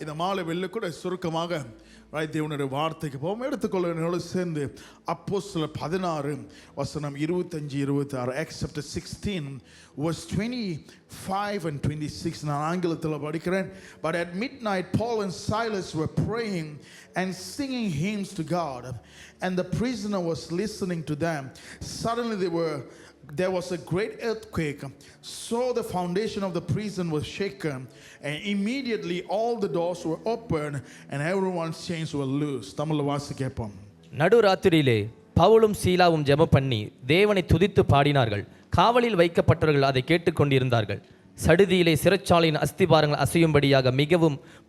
இந்த மாலை வெள்ளி கூட சுருக்கமாக தேவனுடைய வார்த்தைக்கு போவோம். எடுத்துக்கொள்ள சேர்ந்து அப்போஸ்தலர் 16 வசனம் 25-26, Acts chapter 16 verse 25 and 26. நான் ஆங்கிலத்தில் படிக்கிறேன். But at midnight Paul and Silas were praying and singing hymns to God, and the prisoner was listening to them. Suddenly there was a great earthquake, so the foundation of the prison was shaken, and immediately all the doors were opened and everyone's chains were loose. தமிழ்ல வாசிக்கப்போம். நடுராத்திரியிலே பவுலும் சீலாவும் ஜெபம் பண்ணி தேவனை துதித்து பாடினார்கள். காவலில் வைக்கப்பட்டவர்கள் அதை கேட்டுக்கொண்டிருந்தார்கள். சடுதியிலே சிறைச்சாலையின் அஸ்திபாரங்கள் அசையும்படியாக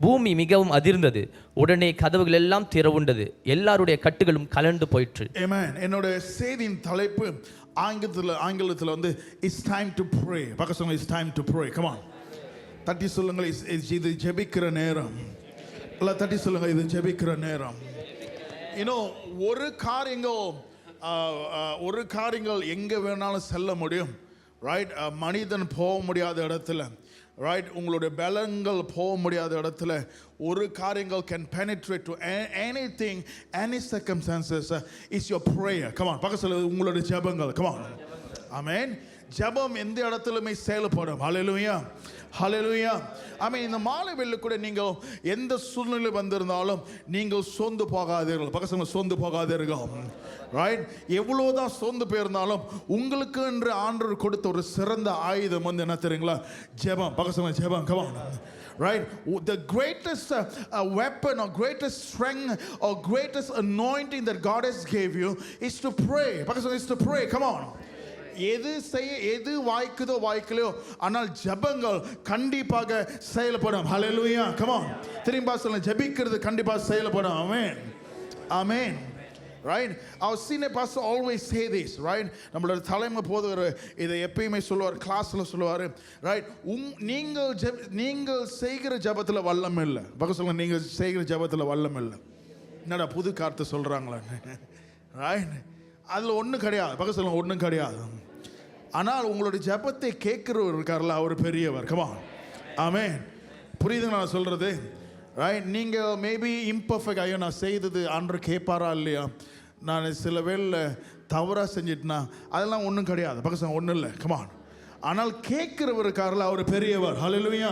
பூமி மிகவும் அதிர்ந்தது. உடனே கதவுகள் எல்லாம் திறவுண்டது. எல்லாருடைய கட்டுகளும் கலண்டு போயிற்று. ஆமென். என்னோட செய்தியின் தலைப்பு ஆங்கிலத்தில் வந்து இட்ஸ் டைம் டு ப்ரே. பக்கத்துல it's time to pray. Come on. தட்டி சொல்லுங்க, இது ஜெபிக்கிற நேரம். இல்ல தட்டி சொல்லுங்க, இது ஜெபிக்கிற நேரம். ஒரு காரியங்கள் எங்க வேணாலும் செல்ல முடியும். ரைட், மனிதன் போக முடியாத இடத்துல, ரைட், உங்களுடைய பலங்கள் போக முடியாத இடத்துல ஒரு காரியங்கள் can penetrate to anything, any circumstances. Is your prayer. Come on, பக்கத்துல உங்களுடைய ஜெபங்கள். Come on. ஆமென். ஜெபம் எந்த இடத்துலயுமே செயல்படும். ஹல்லேலூயா, ஹல்லேலூயா. ஆமென். இந்த மாலை வேளையில கூட நீங்கள் எந்த சூழ்நிலை வந்திருந்தாலும் நீங்கள் சோர்ந்து போகாதீர்கள். பக்கத்துல சோர்ந்து போகாதீர்கள். ரைட், எவ்வளவுதான் சோர்ந்து போயிருந்தாலும் உங்களுக்கு என்று ஆண்டவர் கொடுத்த ஒரு சிறந்த ஆயுதம் வந்து என்ன தெரியுங்களா? ஜெபம். பக்கத்துல ஜெபம். Come on. Right, the greatest weapon or greatest strength or greatest anointing that God has gave you is to pray. Because it's to pray. Come on. எது வாய்க்கலையோ ஆனால் ஜெபங்கள் கண்டிப்பாக செயல்படும். ஹல்லேலூயா. Come on. திரும்ப சொல்லுங்க, ஜெபிக்கிறது கண்டிப்பாக செயல்படும். ஆமென், ஆமென். Right, our senior pastor always say this. Right, நம்மளோட தலைமை போதகர் இதை எப்பயுமே சொல்லுவார், கிளாஸ்ல சொல்லுவார். Right, நீங்கள் செய்கிற ஜெபத்தில் வல்லம் இல்லை. பக்கம் சொல்லுங்க, நீங்கள் செய்கிற ஜெபத்தில் வல்லம் இல்லை. என்னடா புது கார்த்தை சொல்றாங்களா? Right, அதில் ஒன்றும் கிடையாது. பக்கம் சொல்லுங்க, ஒன்றும் கிடையாது. ஆனால் உங்களுடைய ஜெபத்தை கேட்கிறவர் இருக்கார்ல, அவர் பெரியவர். Come on. ஆமென். புரியுதுங்க நான் சொல்றது? ரைட், நீங்கள் மேபி இம்பர்ஃபெக்ட், ஐயோ நான் செய்தது ஆண்டவர் கேட்பாரா இல்லையா, நான் சில வேளை தவறாக செஞ்சிட்டேனா, அதெல்லாம் ஒன்றும் கிடையாது. பக்கத்தில் ஒன்றும் இல்லை. கமான். ஆனால் கேட்கிறவருக்காரில் அவர் பெரியவர். ஹல்லேலூயா.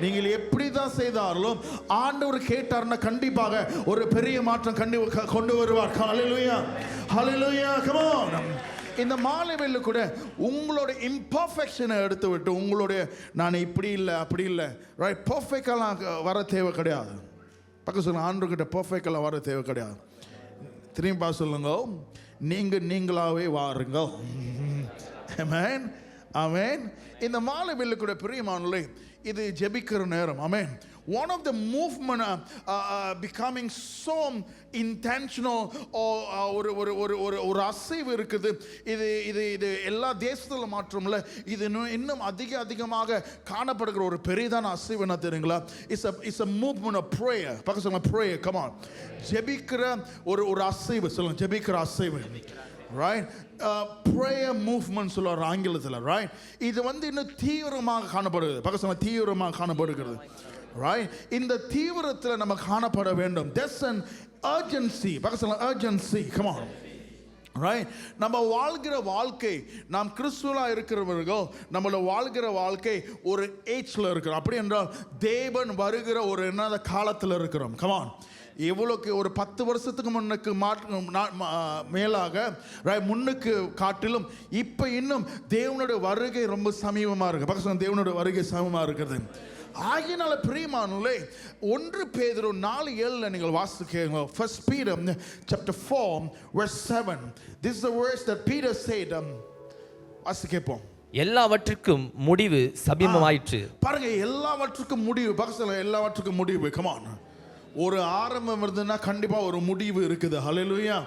நீங்கள் எப்படி தான் செய்தாலும் ஆண்டவர் கேட்டார்னா கண்டிப்பாக ஒரு பெரிய மாற்றம் கொண்டு வருவார். ஹல்லேலூயா, ஹல்லேலூயா. கமான். இந்த மாலை வேளையில கூட உங்களோட இம்பர்ஃபெக்ஷனை எடுத்து விட்டு உங்களுடைய நான் இப்படி இல்லை அப்படி இல்லை, ரைட், பர்ஃபெக்டெல்லாம் வர தேவை கிடையாது. பக்கம் சொல்லுங்க, ஆண்டவர்கிட்ட பர்ஃபெக்டெல்லாம் வர தேவை கிடையாது. திரும்பி சொல்லுங்க, நீங்களாவே வாருங்க. ஆமென், ஆமென். இந்த மாலை வேளையில கூட பிரியமானவர்களே, இது ஜெபிக்கிற நேரம். ஆமென். One of the movement becoming so intentional ஒரு அசைவு இருக்குது. இது எல்லா தேசத்துல மாற்றம்ல, இது இன்னும் அதிகமாக காணப்படுகிற ஒரு பெரிதான அசைவு என்ன தெரியுங்களா? It's a movement of prayer. பக்கத்துல சொல்லுங்க, prayer. Come on. ஜெபிக்கிற ஒரு அசைவு. சொல்லுங்க, ஜெபிக்கிற அசைவு. Right, prayer movement சொல்லுவார் ஆங்கிலத்தில். ரைட், இது வந்து இன்னும் தீவிரமாக காணப்படுகிறது. பக்கத்துல தீவிரமாக காணப்படுகிறது. Right, இந்த தீவிரத்தில் நம்ம காணப்பட வேண்டும். There's an urgency. பக்கத்துல urgency. Come on. Right, நம்ம வாழ்கிற வாழ்க்கை, நாம் கிறிஸ்துவா இருக்கிறவர்கள் நம்மளோட வாழ்கிற வாழ்க்கை ஒரு ஏஜ்ல இருக்கிறோம். அப்படி என்றால் தேவன் வருகிற ஒரு என்ன காலத்தில் இருக்கிறோம். Come on. எவ்வளோக்கு ஒரு 10 வருஷத்துக்கு முன்னுக்கு மேலாக முன்னுக்கு காட்டிலும் இப்போ இன்னும் தேவனுடைய வருகை ரொம்ப சமீபமாக இருக்கு. பக்கத்துல தேவனுடைய வருகை சமீபமாக இருக்கிறது. ஆகியனால பிரியமானவர்களே, 1 பேதுரு 4:7 நீங்கள் வாசிக்கீங்க. 1 Peter chapter 4 verse 7. This is the words that Peter said. வாசிக்கப்போம். எல்லாவற்றுக்கும் முடிவு சமீபமாயிற்று. பாருங்க, எல்லாவற்றுக்கும் முடிவு. பக்கத்துல எல்லாவற்றுக்கும் முடிவு. Come on. ஒரு ஆரம்பம் இருந்ததுன்னா கண்டிப்பா ஒரு முடிவு இருக்குது. ஹல்லேலூயா.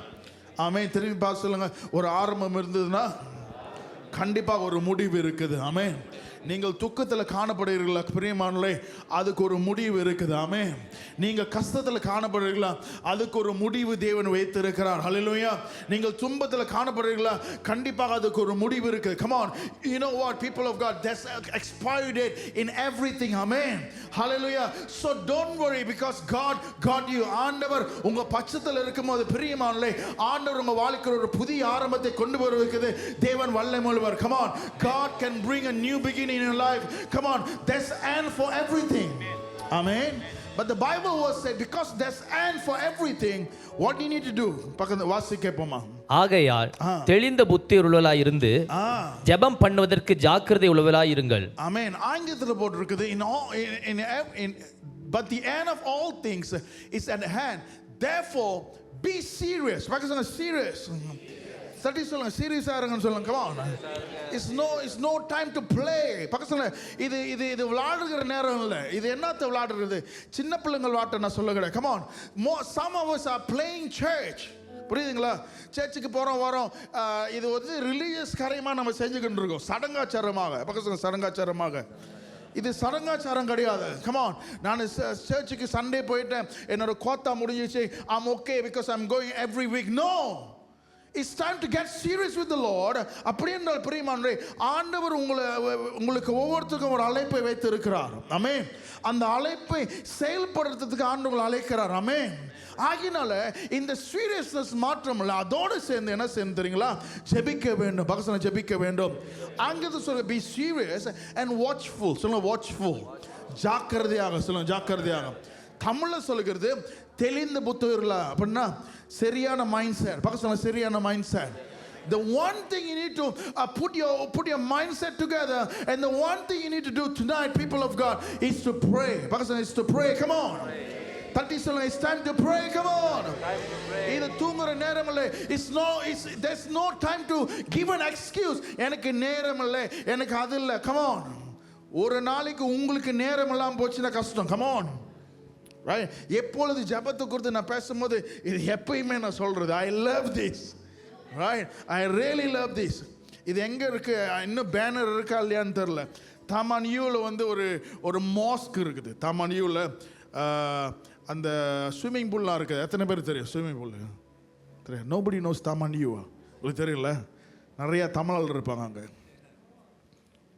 ஆமென். திரும்பி பார்த்து சொல்லுங்க, ஒரு ஆரம்பம் இருந்ததுன்னா கண்டிப்பா ஒரு முடிவு இருக்குது. ஆமென். நீங்கள் துக்கத்தில் காணப்படுகிறீர்களா பிரியமானவர்களே, அதுக்கு ஒரு முடிவு இருக்குது. ஆமென். நீங்க கஷ்டத்துல காணப்படுறீங்களா, அதுக்கு ஒரு முடிவு தேவன் வைத்திருக்கிறார். ஹல்லேலூயா. நீங்கள் துன்பத்துல காணப்படுறீங்களா, கண்டிப்பாக அதுக்கு ஒரு முடிவு இருக்கு. Come on, you know what, people of God, there's an expiry date in everything. Amen. Hallelujah. So don't worry, because God got you. ஆண்டவர் உங்க பட்சத்துல இருக்கும்போது பிரியமானவர்களே, ஆண்டவர் உங்க வாழ்க்கையில் ஒரு புதிய ஆரம்பத்தை கொண்டு வருவதற்கு தேவன் வல்லமையுள்ளவர். Come on, God can bring a new beginning in your life. Come on, there's end for everything. Amen. But the Bible was said, because there's end for everything, what do you need to do? பக்கத்துல வாசிக்க போமா. ஆகையால் தெளிந்த புத்தி உள்ளவர்களாய் இருந்து ஜெபம் பண்ணுவதற்கு ஜாக்கிரதை உள்ளவர்களாய் இருங்கள். ஆமென். ஆங்கிலத்தில் போட்டிருக்குது, but the end of all things is at hand. Therefore be serious. பக்கத்துல சொல்லுங்க serious. சரி சொல்லுங்க, சீரியஸா இருங்கன்னு சொல்லுங்க. Come on. It's no time to play. பக்கத்துல சொல்லுங்க, இது விளையாடுகிற நேரம் இல்லை. இது என்னத்தை விளையாடுறது? சின்ன பிள்ளைங்கள் விளையாட்ட நான் சொல்லுகிறேன். Come on. Some of us are playing church. புரியுதுங்களா? சர்ச்சுக்கு போகிறோம் வரோம், இது வந்து ரிலீஜியஸ் காரியமாக நம்ம செஞ்சுக்கிட்டு இருக்கோம், சடங்காச்சாரமாக. பக்கத்துல சடங்காச்சாரமாக. இது சடங்காச்சாரம் கிடையாது. கமான், நான் சர்ச்சுக்கு சண்டே போயிட்டேன், என்னோட கோத்தா முடிஞ்சிச்சு, I'm okay because I'm going every week. No, it's time to get serious with the Lord. அப்படின்ற பிரியமானவரே, ஆண்டவர் உங்களுக்கு ஒவ்வொருத்தருக்கும் ஒரு அழைப்பை வைத்து இருக்கிறார். ஆமென். அந்த அழைப்பை செயல்படுத்துறதுக்கு ஆண்டவர் அழைக்கிறார். ஆமென். ஆகினால இந்த சீரியஸ்னஸ் மாற்றம் இல்லை, அதோடு சேர்ந்து என்ன செய்யணும் தெரியுங்களா? ஜெபிக்க வேண்டும். பகசன ஜெபிக்க வேண்டும். அங்கே சொல்ல be serious and watchful. சொல்லுங்க watchful. ஜாக்கிரதையாக சொல்லுங்க, ஜாக்கிரதையாக. தமிழ்ல சொல்லுகிறது தெளிந்த புத்தியுள்ளா அப்படின்னா சரியான மைண்ட் செட். பகசன சரியான mindset. The one thing you need to put your mindset together, and the one thing you need to do tonight, people of God, is to pray. Pakistan is to pray. Come on. It's time to pray. Come on. இது தூங்குற நேரம் இல்லை. There's no time to give an excuse. எனக்கு நேரம் இல்லை, எனக்கு அது இல்லை. Come on. ஒரு நாளைக்கு உங்களுக்கு நேரம் இல்லாம போச்சுன்னா கஷ்டம். Come on. Right? எப்பொழுது ஜெபத்தை குறித்து நான் பேசும்போது இது எப்பயுமே நான் சொல்றது, I love this. Right? I really love this. இது எங்க இருக்கு, இன்னும் பேனர் இருக்கா இல்லையான்னு தெரியல. தாமானியூல வந்து ஒரு மாஸ்க் இருக்குது. தாமானியூல அந்த ஸ்விம்மிங் பூல்லாம் இருக்குது. எத்தனை பேர் தெரியும் ஸ்விம்மிங் பூல்? தெரியும். நோபடி நோஸ் தாமானியூ. உங்களுக்கு தெரியல, நிறைய தமிழர்கள் இருப்பாங்க அங்கே.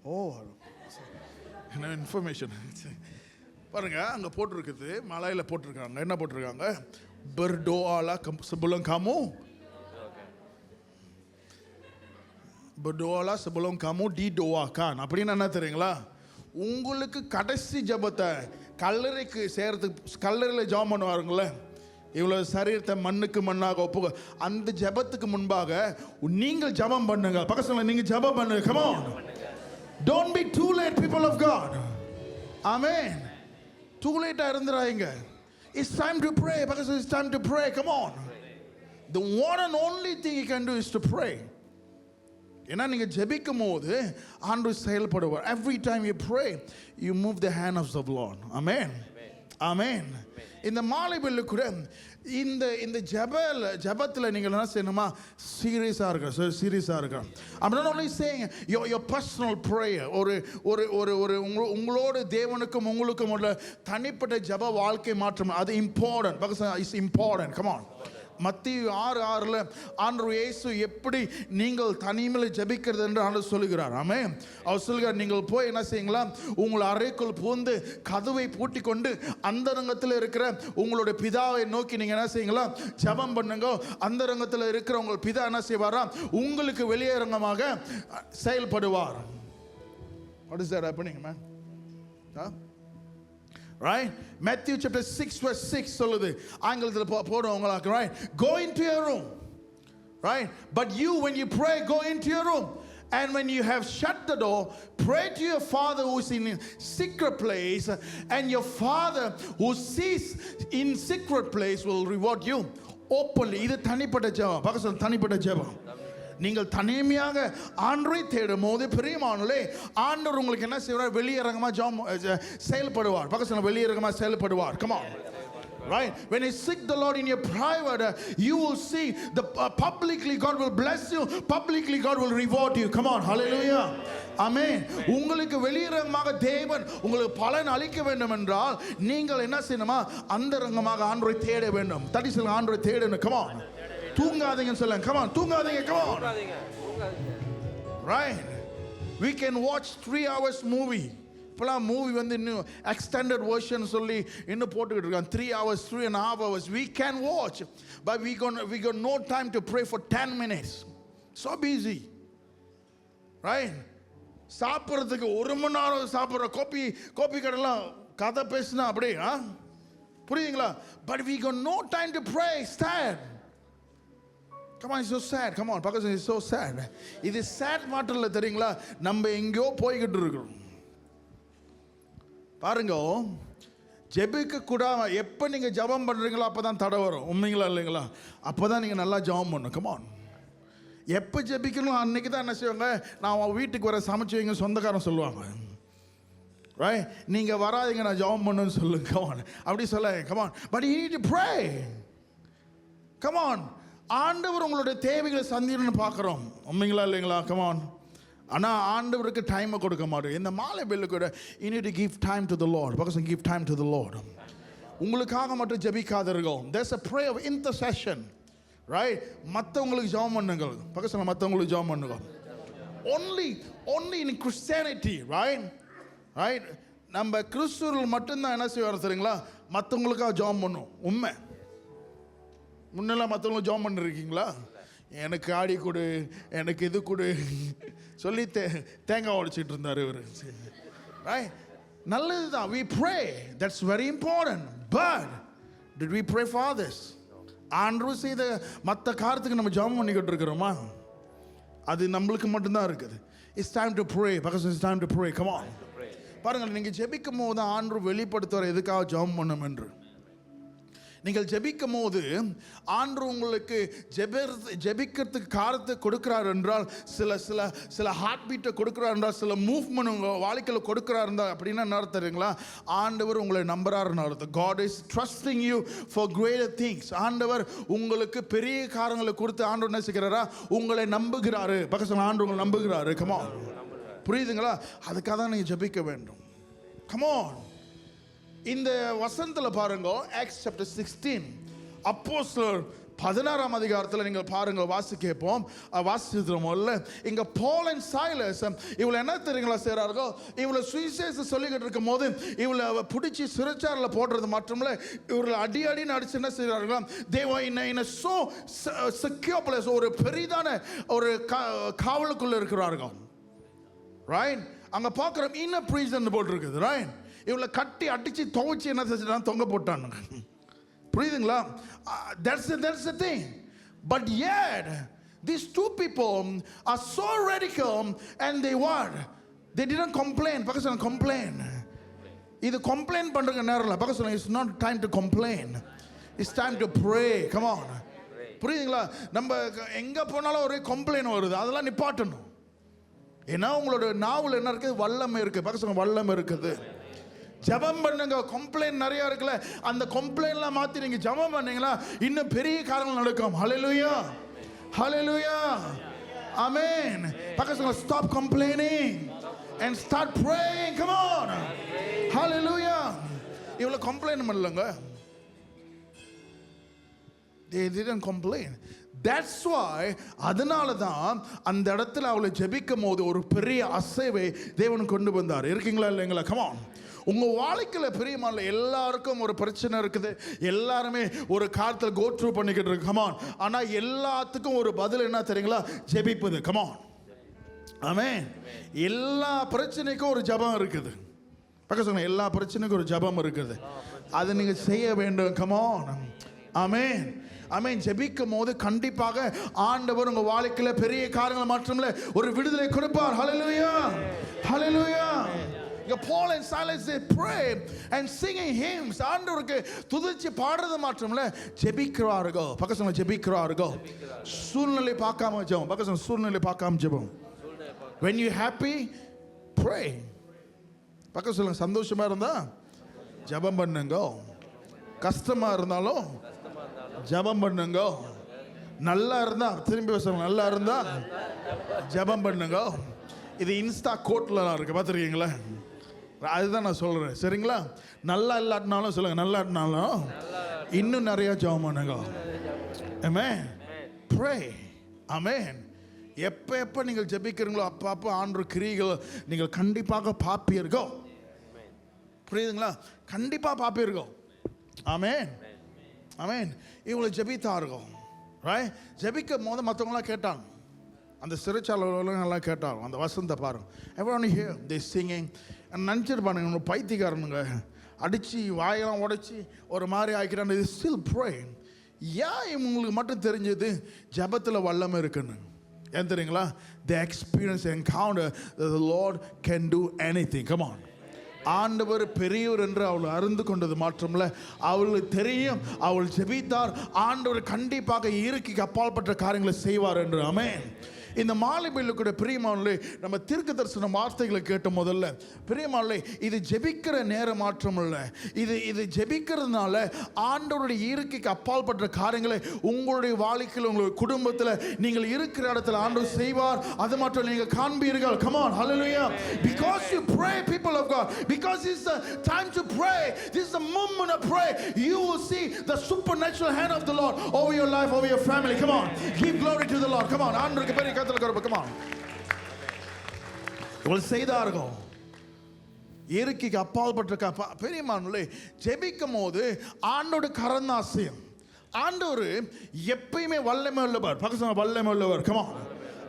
ஓ, என்ன இன்ஃபர்மேஷன் பாருங்க, அங்கே போட்டிருக்குது, மலையில் போட்டிருக்காங்க. என்ன போட்டிருக்காங்க? பெர்டோஆலா sebelum kamu berdoalah sebelum kamu didoakan. அப்படின்னு என்ன தெரியுங்களா? உங்களுக்கு கடைசி ஜபத்தை கல்லறைக்கு சேர்றதுக்கு, கல்லறையில் ஜெபம் பண்ணுவாருங்கள, இவ்வளோ சரீரத்தை மண்ணுக்கு மண்ணாக ஒப்புக, அந்த ஜபத்துக்கு முன்பாக நீங்கள் ஜபம் பண்ணுங்க. பக்கத்துல நீங்கள் ஜபம் பண்ணுங்க. Come on. Don't be too late, people of God. Amen. Too late இருந்துறாங்க. It's time to pray. Because it's time to pray. Come on. The one and only thing you can do is to pray. ஏன்னா நீங்கள் ஜெபிக்கும் போது ஆண்டவர் செயல்படுவார். Every time you pray, you move the hand of the Lord. Amen. Amen. இந்த மாலை வேளையில கூட இந்த ஜெபத்தில் நீங்கள் என்ன செய்யணுமா? சீரியஸாக இருக்க, சீரியஸாக இருக்க. I'm not only saying your personal prayer, ஒரு உங்களோட தேவனுக்கும் உங்களுக்கும் உள்ள தனிப்பட்ட ஜெப வாழ்க்கை மாற்றம், அது important. because it's important. Come on. மத்திய 6:6 ஆண்டவர் இயேசு எப்படி நீங்கள் தனிமையில் ஜெபிக்கிறது என்று ஆண்டவர் சொல்லுகிறார். ஆமென். அவர் சொல்லுகிறார், நீங்கள் போய் என்ன செய்யுங்களா, உங்கள் அறைக்குள் புகுந்து கதவை பூட்டி கொண்டு அந்தரங்கத்தில் இருக்கிற உங்களுடைய பிதாவை நோக்கி நீங்கள் என்ன செய்யுங்களா, ஜெபம் பண்ணுங்க. அந்தரங்கத்தில் இருக்கிற உங்கள் பிதா என்ன செய்வாரா, உங்களுக்கு வெளியரங்கமாக செயல்படுவார். What is that happening, man? Huh? Right? Matthew chapter 6 verse 6 சொல்லுது. ஆங்கிலத்தில் போடுவாங்க. Right? Go into your room. Right? But you, when you pray, go into your room. And when you have shut the door, pray to your Father who is in secret place, and your Father who sees in secret place will reward you openly. இது தனிப்பட்ட ஜெபம். பக்கத்துல தனிப்பட்ட ஜெபம். நீங்கள் தனிமையாக ஆண்டவரை தேடும் போது பிரியமானவர்களே, ஆண்டவர் உங்களுக்கு என்ன செய்வார்? வெளியரங்கமாக செயல்படுவார். பக்கத்துல வெளியரங்கமாக செயல்படுவார். Come on. Right? When you seek the Lord in your private, you will see the publicly God will bless you, publicly God will reward you. Come on, hallelujah. Amen. உங்களுக்கு வெளியரங்கமாக தேவன் உங்களுக்கு பலன் அளிக்க வேண்டும் என்றால் நீங்கள் என்ன செய்யணுமா? அந்தரங்கமாக ஆண்டவரை தேட வேண்டும். தடி சொல்லுங்க, ஆண்டவரை தேடணும். Come on. தூங்காதீங்கன்னு சொல்லுங்க. Come on, தூங்காதீங்க. Come on. Right? We can watch 3 hours movie. இப்போலாம் மூவி வந்து இன்னும் எக்ஸ்டெண்டட் வெர்ஷன் சொல்லி இன்னும் போட்டுக்கிட்டு இருக்காங்க. 3 hours, 3.5 hours. We can watch, but we got no time to pray for 10 minutes. So busy. Right? சாப்பிட்றதுக்கு 1 மணி நேரம் சாப்பிட்ற கோபி கடைலாம் கதை பேசினா அப்படியே புரியுதுங்களா? But we got no time to pray. Sad. Come on, it's so sad. Come on, because it's so sad. இது sad மாட்டல தெரியுங்களா? நம்ம எங்கேயோ போய்கிட்டு இருக்கிறோம். பாருங்க, ஜெபிக்க கூட எப்போ நீங்கள் ஜெபம் பண்ணுறீங்களோ அப்போ தான் தடை வரும். உண்மைங்களா இல்லைங்களா? அப்போ தான் நீங்கள் நல்லா ஜெபம் பண்ணணும். கமான், எப்போ ஜெபிக்கணும் அன்றைக்கி தான் என்ன செய்வாங்க, நான் வீட்டுக்கு வர சமைச்சு வைங்க சொந்தக்காரன் சொல்லுவாங்க. ரைட்? நீங்கள் வராதிங்க, நான் ஜெபம் பண்ணுன்னு சொல்லுங்க. கமான், அப்படி சொல்ல. Come on, but you need to pray. Come on, ஆண்டவர் உங்களுடைய தேவைகளை சந்திரன்னு பார்க்குறோம். உண்மைங்களா இல்லைங்களா? கமான், ஆனால் ஆண்டவருக்கு டைமை கொடுக்க மாட்டோம். இந்த மாலை பெல்லு கூட you need to give time to the Lord. because give time to the Lord. உங்களுக்காக மட்டும் ஜெபிக்காதீர்கள். there's a prayer of intercession. right? மற்றவங்களுக்கு ஜெபம் பண்ணுங்கள். பக்கத்தில் மற்றவங்களுக்கு ஜெபம் பண்ணுங்கள். only in Christianity. right? நம்ம கிறிஸ்துவர்கள் மட்டும்தான் என்ன செய்வார் தெரியுங்களா? மற்றவங்களுக்காக ஜெபம் பண்ணும். உண்மை. முன்னெல்லாம் மற்றவங்களுக்கு ஜெபம் பண்ணிருக்கீங்களா? எனக்கு ஆடி கொடு, எனக்கு இது கொடு சொல்லி தேங்காய் உடைச்சிட்டு இருந்தார் இவர். ரைட்? நல்லது தான். we pray, that's very important, but did we pray for others? ஆண்டவர் செய்த மற்ற காரியத்துக்கு நம்ம ஜெபம் பண்ணிக்கிட்டு இருக்கிறோமா? அது நம்மளுக்கு மட்டும்தான் இருக்குது. it's time to pray, because it's time to pray. come on. பாருங்கள், நீங்கள் ஜெபிக்கும் போது ஆண்டவர் வெளிப்படுத்துவார் எதுக்காக ஜெபம் பண்ணணும் என்று. நீங்கள் ஜெபிக்கும் போது ஆண்டவர் உங்களுக்கு ஜெபிக்கிறதுக்கு காரத்தை கொடுக்கிறார் என்றால், சில ஹார்ட் பீட்டை கொடுக்கிறார் என்றால், சில மூவ்மெண்ட் உங்கள் வாழ்க்கையில் கொடுக்கிறார் இருந்தால் அப்படின்னா என்ன அர்த்தம் தெரியுங்களா? ஆண்டவர் உங்களை நம்புறாருன்னு அர்த்தம். God is trusting you for greater things. ஆண்டவர் உங்களுக்கு பெரிய காரியங்களை கொடுத்து ஆண்டவர் என்ன செய்கிறாரா? உங்களை நம்புகிறாரு. பக்கத்தில் ஆண்டவர் உங்களை நம்புகிறாரு. Come on, புரியுதுங்களா? அதுக்காக தான் நீங்கள் ஜெபிக்க வேண்டும். Come on. இந்த வசனத்தில் பாருங்க, Acts chapter 16, அப்போஸ்தலர் 16ஆம் அதிகாரத்தில் நீங்கள் பாருங்க, வாசிக்கிறோம்ல. இங்க பால் அண்ட் சைலஸ் இவளை என்ன தெரியுங்களா செய்கிறார்கள்? இவளை சுவிசேஷம் சொல்லிக்கிட்டு இருக்கும் போது இவளை பிடிச்சி சிறைச்சாரில் போடுறது மட்டுமில்ல, இவர்களை அடின்னு அடிச்சு என்ன செய்கிறார்களா? தேவ in a so secure place, ஒரு பெரிதான ஒரு காவலுக்குள்ள இருக்கிறார்கள். ரைட்? அங்க பார்க்குறோம் இன்ன ப்ரீசன் போட்டிருக்குது. ரைட்? இவளை கட்டி அடிச்சு துவைச்சி என்ன செஞ்சுட்டான்? தொங்க போட்டானுங்க. புரியுதுங்களா? That's the thing. But yet these two people are so radical and they didn't complain. பக்கத்துல complain. இது complain பண்றங்க நேரம் இல்ல. பக்கத்துல it's not time to complain. It's time to pray. Come on. புரியுதுங்களா? நம்ம எங்க போனாலும் ஒரே கம்ப்ளைண்ட் வருது. அதெல்லாம் நிப்பாட்டணும். ஏன்னா உங்களோட நாவல் என்ன இருக்குது? வல்லமை இருக்கு. பக்கத்துல வல்லமை இருக்குது. ஜெபம் பண்ணுங்க. கம்ப்ளைண்ட் நிறைய இருக்குல்ல, அந்த கம்ப்ளைண்ட்லாம் மாற்றி நீங்கள் ஜெபம் பண்ணீங்களா இன்னும் பெரிய காரியங்கள் நடக்கும். ஹல்லேலூயா, ஹல்லேலூயா, ஆமென். பக்கத்துல stop complaining and start praying. come on, hallelujah. இவ்வளவு கம்ப்ளைண்ட் பண்ணலங்க. they didn't complain. that's why அதனால தான் அந்த இடத்துல அவளை ஜெபிக்கும் போது ஒரு பெரிய அசைவை தேவன் கொண்டு வந்தார். இருக்கீங்களா இல்லைங்களா? come on. உங்கள் வாழ்க்கையில் பிரியமான எல்லாருக்கும் ஒரு பிரச்சனை இருக்குது. எல்லாருமே ஒரு காலத்தில் கோ த்ரூ பண்ணிக்கிட்டு இருக்கு. கமான். ஆனால் எல்லாத்துக்கும் ஒரு பதில் என்ன தெரியுங்களா? ஜெபிப்பது. கமான், ஆமென். எல்லா பிரச்சனைக்கும் ஒரு ஜெபம் இருக்குது. பக்கம் சொன்ன எல்லா பிரச்சனைக்கும் ஒரு ஜெபம் இருக்குது. அதை நீங்கள் செய்ய வேண்டும். கமான், ஆமென், ஆமென். ஜெபிக்கும் போது கண்டிப்பாக ஆண்டவர் உங்கள் வாழ்க்கையில் பெரிய காரியங்களை மாற்றமில்லை, ஒரு விடுதலை கொடுப்பார். ஹல்லேலூயா, ஹல்லேலூயா. Paul and Silas, they pray and singing hymns. ஆண்டவருக்கு துதிச்சு பாடுறது மாத்திரமல்ல, ஜெபிக்கிறார்கள். பக்கத்துல ஜெபிக்கிறார்கள். சூழ்நிலை பார்க்காம ஜெபம். பக்கத்துல சூழ்நிலை பார்க்காம ஜெபம். when you happy, pray. பக்கத்துல சந்தோஷமா இருந்தா ஜெபம் பண்ணுங்க. கஷ்டமா இருந்தாலும் ஜெபம் பண்ணுங்க. நல்லா இருந்தா திரும்பி சொல்லுங்க, நல்லா இருந்தா ஜெபம் பண்ணுங்க. இது இன்ஸ்டா கோட்லாம் இருக்கு, பார்த்துருக்கீங்களா? அதுதான் நான் சொல்றேன், சரிங்களா? நல்லா இல்லாட்டினாலும் சொல்லுங்க, நல்லா இல்லாட்டினாலும் இன்னும் நிறைய ஜெபம் பண்ணுங்க. ஆமென். Pray. ஆமென். எப்போ நீங்கள் ஜெபிக்கிறீங்களோ அப்போ ஆண்டவர் கிரியைகள் நீங்கள் கண்டிப்பாக பார்ப்பீர்கள். புரியுதுங்களா? கண்டிப்பாக பார்ப்பீர்கள். ஆமென். ஆமென். இவங்களை ஜெபித்தார்கள். ரைட்? ஜெபிக்கும் போது மற்றவங்களாம் கேட்டாங்க, அந்த சிறைச்சாலைலாம் கேட்டாங்க, அந்த வசனத்தை பாருங்க. எவ்வளோ ஹியர் தே சிங்கிங். நினச்சிருப்பானுங்க பைத்தியக்காரனுங்க அடித்து வாயெல்லாம் உடைச்சி ஒரு மாதிரி ஆக்கிட்டாங்க. இது ஸ்டில் ப்ரே. ஏன் இவங்களுக்கு மட்டும் தெரிஞ்சது ஜெபத்தில் வல்லமை இருக்குன்னு? ஏன் தெரியுங்களா? they experience encounter that the Lord can do anything. Come on. ஆண்டவர் பெரியவர் என்று அவள் அறிந்து கொண்டது மாற்றமில்ல, அவளுக்கு தெரியும், அவள் ஜெபித்தார், ஆண்டவர் கண்டிப்பாக இயற்கைக்கு அப்பாற்பட்ட காரியங்களை செய்வார் என்று. ஆமென். இந்த மாலையில் கூட பிரியமானே நம்ம தீர்க்க தரிசன வார்த்தைகளை கேட்ட முதல்ல பிரியமானே, இது ஜெபிக்கிற நேரம் மாற்றம் இல்லை, இது ஜெபிக்கிறதுனால ஆண்டவருடைய இயற்கைக்கு அப்பாற்பட்ட காரியங்களை உங்களுடைய வாழ்க்கையில் உங்களுடைய குடும்பத்தில் நீங்கள் இருக்கிற இடத்துல ஆண்டவர் செய்வார். அது மட்டும் நீங்கள் காண்பீர்கள். Come on, hallelujah. Because you pray, people of God, because it's the time to pray, this is the moment of pray, you will see the supernatural hand of the Lord over your life, over your family. Come on, give glory to the Lord. Come on, ஆண்டவருக்கு பெரிய Come on. இவள் செய்தார்கள். இயற்கைக்கு அப்பாற்பட்ட பெரியமானே ஜெபிக்கும் போது ஆண்டோட கரந்தாசியம். ஆண்டவர் எப்பயுமே வல்லமை உள்ளவர். பக்கத்துல வல்லமை உள்ளவர். Come on.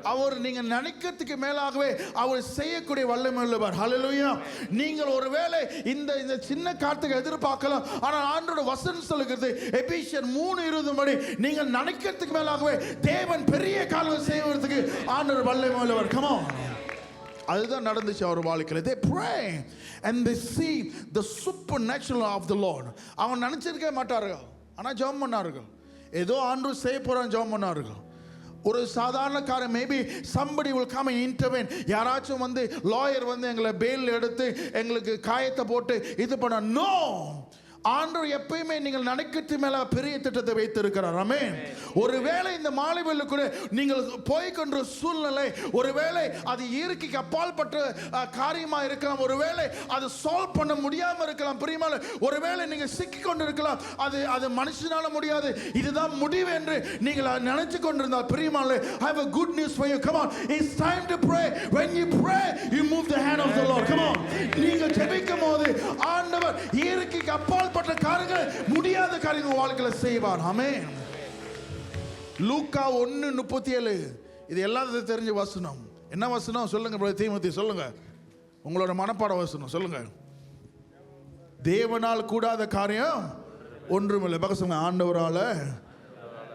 அவர் நீங்க நினைக்கிறதுக்கு மேலாகவே அவர் செய்யக்கூடிய வல்லமை உள்ளவர். ஹல்லேலூயா. நீங்கள் ஒருவேளை இந்த சின்ன காரியத்தை எதிர்பார்க்கலாம், ஆனால் ஆண்டவருடைய வசனம் சொல்லுகிறது எபேசியர் 3:20 படி நீங்கள் நினைக்கிறதுக்கு மேலாகவே தேவன் பெரிய காரியங்களை செய்வதற்கு ஆண்டவர் வல்லமை உள்ளவர். Come on. அதுதான் நடந்துச்சு அவர் வாழ்க்கையில். They pray and they see the supernatural of the Lord. அவங்க நினைச்சிருக்கவே மாட்டார்கள், ஆனால் ஜெபம் பண்ணார்கள். ஏதோ ஆண்டவர் செய்ய போறான் ஜெபம் பண்ணார்கள். ஒரு சாதாரண காரியம், maybe somebody will come and intervene. யாராச்சும் வந்து லாயர் வந்து எங்களை பெயில் எடுத்து எங்களுக்கு காயத்தை போட்டு இது பண்ண. நோ, ஆண்டவர் எப்பயுமே நீங்கள் நினைக்கிறது மேல பெரிய திட்டத்தை வைத்திருக்கிறார். ஆமென். ஒருவேளை இந்த மாலை வேளை கூட நீங்கள் போய்கொண்ட சூழ்நிலை, ஒருவேளை அது இயற்கைக்கு அப்பாற்பட்ட காரியமா இருக்கலாம், ஒருவேளை அது சால்வ் பண்ண முடியாம இருக்கலாம். பிரியமான, ஒருவேளை நீங்கள் சிக்கி கொண்டு இருக்கலாம், அது மனுஷனால முடியாது, இதுதான் முடிவு என்று நீங்கள் நினைச்சு கொண்டிருந்தால் பிரியமான, I have a good news for you. Come on, it's time to pray. When you pray, you move the hand of the Lord. Come on. நீங்கள் ஜெபிக்கும் போது ஆண்டவர் இயற்கைக்கு அப்பால் காரியங்கள், முடியாத காரியங்கள் வாழ்க்கையில் செய்வார். ஆமென். லூக்கா 1:37. இது எல்லாத்தையும் தெரிஞ்ச வசனம். என்ன வசனம் சொல்லுங்க பிரதர் தீமோத்தி, சொல்லுங்க. உங்களோட மனப்பாட வசனம் சொல்லுங்க. தேவனால் கூடாத காரியம் ஒன்றுமில்லை. பக்கத்துல ஆண்டவரால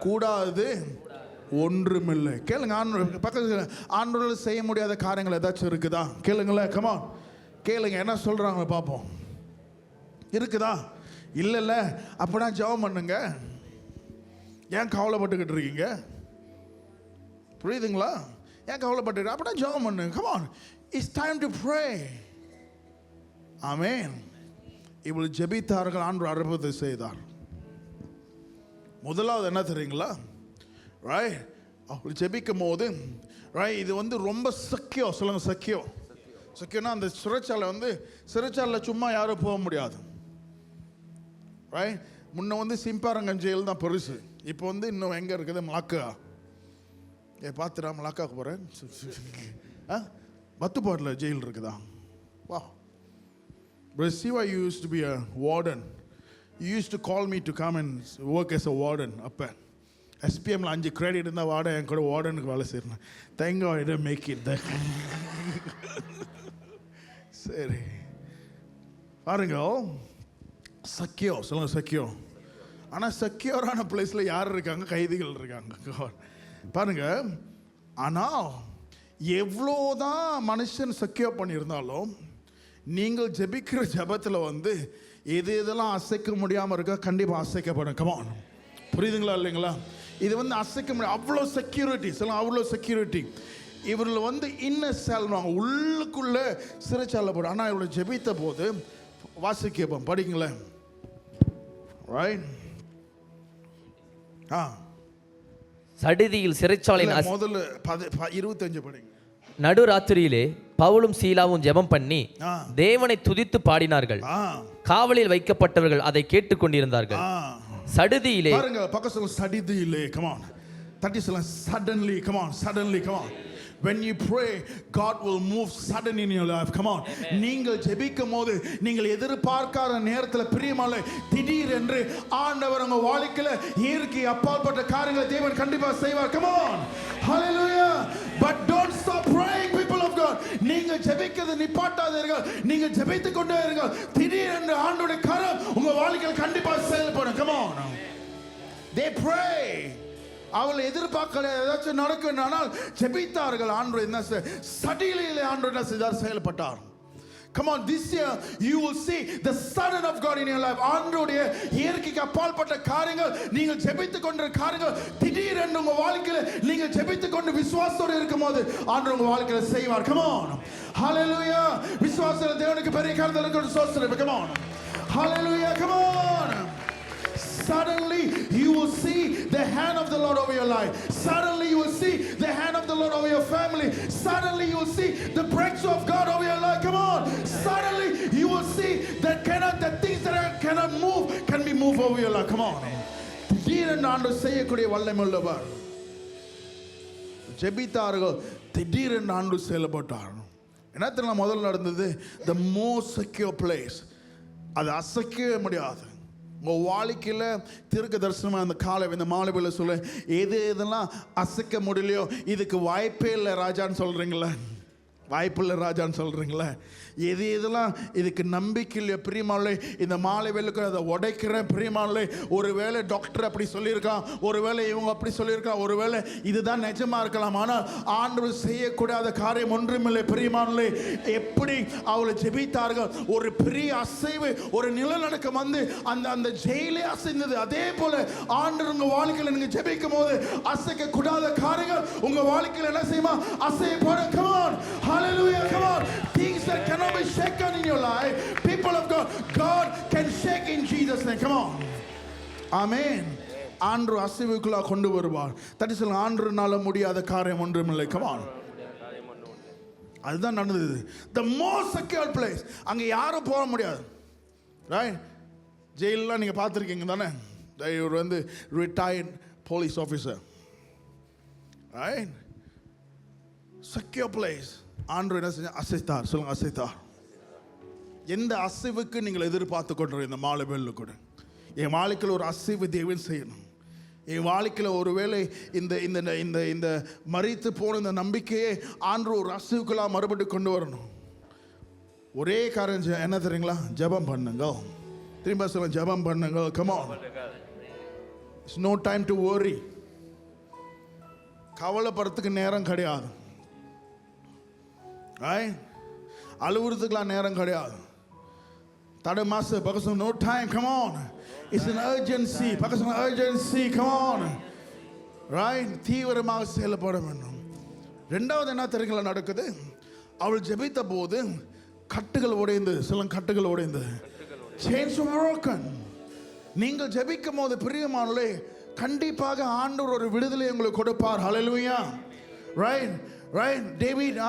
கூடாது ஒன்றுமில்லை. கேளுங்க, பக்கத்துல ஆண்டவரால் செய்ய முடியாத காரியங்கள் ஏதாச்சும் இருக்குதா? கேளுங்களேன். Come on, கேளுங்க என்ன சொல்றாங்க பார்ப்போம். இருக்குதா? இல்லைல்ல, அப்படின்னா ஜெபம் பண்ணுங்க. ஏன் கவலைப்பட்டுக்கிட்டு இருக்கீங்க? புரியுதுங்களா? ஏன் கவலைப்பட்டு? அப்படின்னா ஜெபம் பண்ணுங்க. Come on, it's time to pray. ஆமென். இவள் ஜெபித்தார்கள், ஆண்டவர் அற்புதத்தை செய்தார். முதலாவது என்ன தெரியுங்களா? ரைட், அவள் ஜெபிக்கும் போது ரைட், இது வந்து ரொம்ப சக்கியோ. சொல்லுங்க, சக்கியோ. சக்கியோனா அந்த சிறைச்சாலையில் சும்மா யாரும் போக முடியாது. ரைட், முன்ன வந்து சிம்பாரங்கன் ஜெயில் தான் பெருசு. இப்போ வந்து இன்னும் எங்கே இருக்குது? மலாக்கா. பார்த்துடா, மலாக்காவுக்கு போகிறேன். பத்துப்பாட்டில் ஜெயில் இருக்குதா? வா. Brother Siva used to be a warden. He used to call me to come and work as a warden. அப்போ SPMல 5 கிரெடிட் இருந்தால் வாட என் கூட வார்டனுக்கு வேலை செய்யணும். Thank God I didn't make it. சரி பாருங்க, சக்கியோ. சொல்லுங்க, சக்கியோ. ஆனால் செக்யூரான பிளேஸில் யார் இருக்காங்க? கைதிகள் இருக்காங்க. பாருங்க, ஆனால் எவ்வளோதான் மனுஷன் செக்யூர் பண்ணியிருந்தாலும் நீங்கள் ஜெபிக்கிற ஜெபத்தில் வந்து எதெல்லாம் அசைக்க முடியாமல் இருக்கா, கண்டிப்பாக அசைக்கப்படும். கமான், புரியுதுங்களா இல்லைங்களா? இது வந்து அசைக்க முடியும். அவ்வளோ செக்யூரிட்டி. சொல்லுங்க, அவ்வளோ செக்யூரிட்டி. இவர்கள் வந்து இன்னும் செல்வாங்க உள்ளுக்குள்ள சிறைச்சாலை போடும். ஆனால் இவ்வளோ ஜெபித்த போது வாசிக்கப்போம், படிங்களேன். right? சடுதியில் சிறைச்சாலையின் முதல்ல 25 படிங்க. நடுராத்திரியிலே பவுலும் சீலாவும் ஜெபம் பண்ணி தேவனை துதித்து பாடினார்கள். காவலில் வைக்கப்பட்டவர்கள் அதை கேட்டுக்கொண்டிருந்தார்கள். சடுதியிலே பாருங்க, பக்கத்துல சடுதியிலே. come on, that is suddenly. come on, suddenly. come on. When you pray, God will move sudden in your life. come on. நீங்கள் ஜெபிக்கும் போது நீங்கள் எதிர்பார்க்காத நேரத்தில் பிரியமானே திடீர் என்று ஆண்டவர் உங்க வாழ்க்கையில இயற்கை அப்பாற்பட்ட காரியங்களை தேவன் கண்டிப்பா செய்வார். come on, hallelujah. but don't stop praying, people of God. நீங்கள் ஜெபிக்கிறது நிப்பாட்டாதீர்கள். நீங்கள் ஜெபித்துக் கொண்டே இருங்கள். திடீர் என்று ஆண்டவருடைய கரம் உங்க வாழ்க்கையில கண்டிப்பா செயல்படும். come on. they pray. அவள் எதிர்பார்க்கல ஏதாச்சும் நடக்கும் ஆனால் ஜெபித்தார்கள். ஆண்டவர் என்ன சடியிலே ஆண்டவர் என்ன செய்தார்? செயல்பட்டார். come on, this year you will see the sudden of God in your life. ஆண்டவருடைய இயற்கைக்கு அப்பாற்பட்ட காரியங்கள், நீங்கள் ஜெபித்துக் கொண்ட காரியங்கள் திடீரென்று உங்க வாழ்க்கையில நீங்கள் ஜெபித்துக் கொண்டு விசுவாசத்தோடு இருக்கும்போது ஆண்டவர் உங்க வாழ்க்கையில செய்வார். come on, hallelujah. விசுவாசத்துல தேவனுக்கு பெரிய காரியங்கள் இருக்குன்னு சொல்றேன். come on, hallelujah. come on. Suddenly you will see the hand of the Lord over your life. Suddenly you will see the hand of the Lord over your family. Suddenly you will see the breakthrough of God over your life. come on. Suddenly you will see that the things that cannot move can be moved over your life. come on. திடீரென்று ஆண்டவர் செய்யக்கூடிய வல்லமை உள்ளவர். ஜெபித்தார்கள், திடீரென்று ஆண்டவர் செயல்பட்டார். என்னத்துல முதல்ல நடந்தது? the most secure place. அது அசைக்கவே முடியாது. உங்கள் வாழ்க்கையில் தீர்க்க தரிசனமாக அந்த காலை இந்த மாலையில் சொல்ல எதெல்லாம் அசைக்க முடியலையோ இதுக்கு வாய்ப்பே இல்லை ராஜான்னு சொல்கிறீங்களே, வாய்ப்பில்லை ராஜான்னு சொல்கிறீங்களே, எதெல்லாம் இதுக்கு நம்பிக்கை இல்லையோ பிரியமானே இந்த மாலை வேலைக்கு அதை உடைக்கிறேன். பிரியமானே ஒருவேளை டாக்டர் அப்படி சொல்லியிருக்கான், ஒருவேளை இவங்க அப்படி சொல்லியிருக்கான், ஒருவேளை இதுதான் நிஜமாக இருக்கலாம், ஆனால் ஆண்டவர் செய்யக்கூடாத காரியம் ஒன்றுமில்லை. பிரியமானே எப்படி அவளை ஜெபித்தார்கள், ஒரு பெரிய அசைவு, ஒரு நிலநடுக்கம் வந்து அந்த ஜெயிலே அசைந்தது. அதே போல ஆண்டவர் உங்கள் வாழ்க்கையில் நீங்கள் ஜெபிக்கும் போது அசைக்க கூடாத காரியங்கள் உங்கள் வாழ்க்கையில் என்ன செய்யுமா? அசையப்படும். come on, hallelujah. come on. things that cannot be shaken in your life, people of God, God can shake in Jesus name. come on, amen. ஆண்டவர் அசைவுக்குள்ளா கொண்டு வருவார். தட் இஸ் ஆண்டவரால முடியாத காரியம் ஒன்றுமில்லை. come on. அதுதான் நடந்தது. the most secure place. அங்க யாரும் போக முடியாது. ரைட்? ஜெயிலெலாம் நீங்கள் பார்த்துருக்கீங்க தானே? இவர் வந்து retired police officer. Right? Secure place. ஆண்டவர் என்ன செஞ்ச? அசைத்தார். சொல்லுங்க, அசைத்தார். எந்த அசைவுக்கு நீங்கள் எதிர்பார்த்து கொண்டு இந்த மாலை வேலையில் கூட என் வாழ்க்கையில் ஒரு அசைவு தேவன் செய்யணும். என் வாழ்க்கையில் ஒருவேளை இந்த இந்த இந்த இந்த மரித்து போன இந்த நம்பிக்கையை ஆண்டவர் ஒரு அசைவுக்கெல்லாம் மறுபடியும் கொண்டு வரணும். ஒரே காரியம் என்ன தெரியுங்களா? ஜெபம் பண்ணுங்க. திரும்ப சொல்ல, ஜெபம் பண்ணுங்க. come on. it's no time to worry. கவலைப்படுறதுக்கு நேரம் கிடையாது. அழுவுறதுக்குலாம் நேரம் கிடையாது. தடை மாசு பக்கத்துல no time. come on. it's an urgency. பக்கத்துல urgency. come on. right? தீவிரமாக செயல்பட வேண்டும். ரெண்டாவது என்ன தெரியுங்களா நடக்குது? அவள் ஜெபித்த போது கட்டுகள் உடைந்து, சில கட்டுகள் உடைந்து, chains were broken. நீங்கள் ஜெபிக்கும் போது பிரியமானவர்களே கண்டிப்பாக ஆண்டவர் ஒரு விடுதலை உங்களுக்கு கொடுப்பார். ஹல்லேலூயா. ரைட்? ரைட்? டேவிட்,